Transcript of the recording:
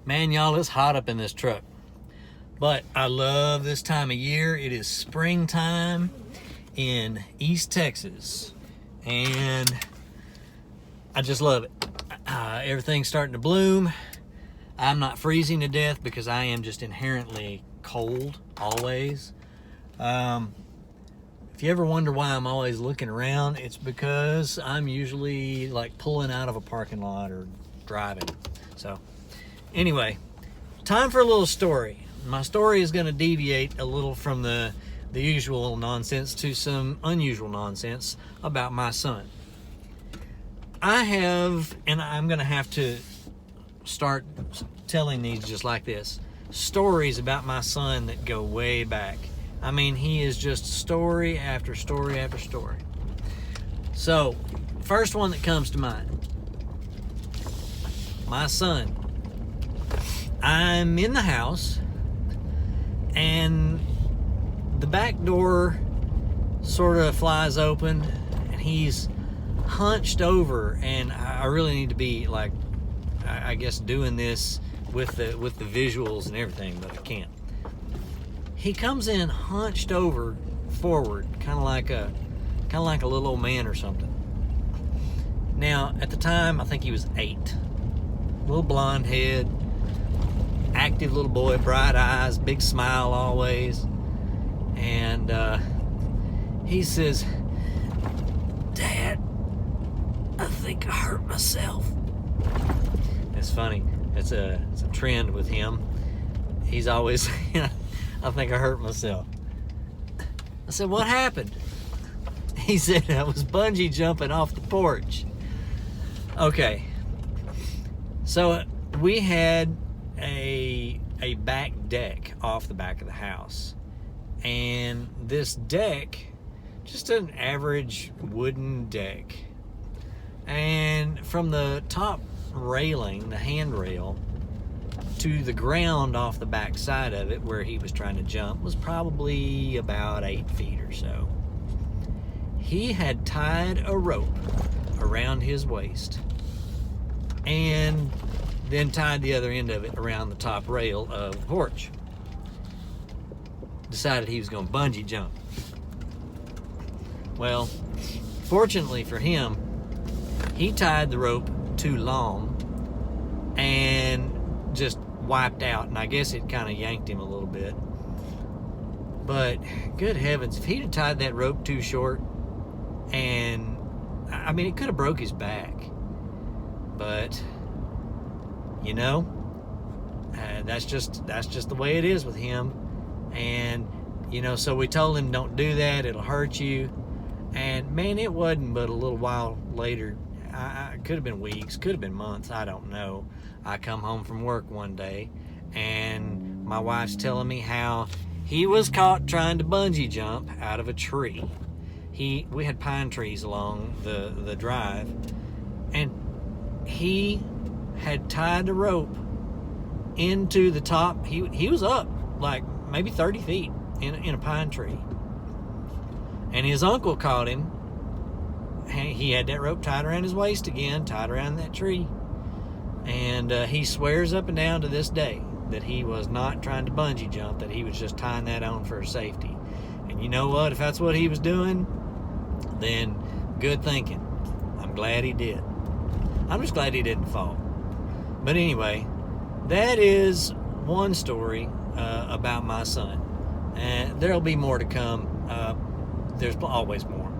Man, y'all, it's hot up in this truck. But I love this time of year. It is springtime in East Texas. And I just love it. Everything's starting to bloom. I'm not freezing to death because I am just inherently cold, always. If you ever wonder why I'm always looking around, it's because I'm usually like pulling out of a parking lot or driving. So anyway, time for a little story. My story is going to deviate a little from the usual nonsense to some unusual nonsense about my son. I have, and I'm going to have to start telling these just like this, stories about my son that go way back. I mean, he is just story after story after story. So, first one that comes to mind. My son. I'm in the house, and the back door sort of flies open, and he's hunched over, and I really need to be like, I guess, doing this with the visuals and everything, but I can't. He comes in hunched over forward, kind of like a little old man or something. Now, at the time, I think he was 8. Little blonde head, active little boy, bright eyes, big smile always. And he says, "Dad, I think I hurt myself." It's funny. It's a trend with him. He's always, I think I hurt myself. I said, "What happened?" He said, "I was bungee jumping off the porch." Okay. So we had a back deck off the back of the house. And this deck, just an average wooden deck. And from the top railing, the handrail, to the ground off the back side of it where he was trying to jump was probably about 8 feet or so. He had tied a rope around his waist and then tied the other end of it around the top rail of the porch. Decided he was going to bungee jump. Well, fortunately for him, he tied the rope too long and just wiped out, and I guess it kind of yanked him a little bit. But good heavens, if he'd have tied that rope too short, and I mean, it could have broke his back. But you know, that's just the way it is with him. And you know, so we told him, "Don't do that, it'll hurt you." And man, it wasn't but a little while later, I could have been weeks, could have been months, I don't know. I come home from work one day, and my wife's telling me how he was caught trying to bungee jump out of a tree. We had pine trees along the drive, and he had tied the rope into the top. He was up like maybe 30 feet in a pine tree, and his uncle caught him. He had that rope tied around his waist again, tied around that tree. And he swears up and down to this day that he was not trying to bungee jump, that he was just tying that on for safety. And you know what? If that's what he was doing, then good thinking. I'm glad he did. I'm just glad he didn't fall. But anyway, that is one story about my son. And there'll be more to come. There's always more.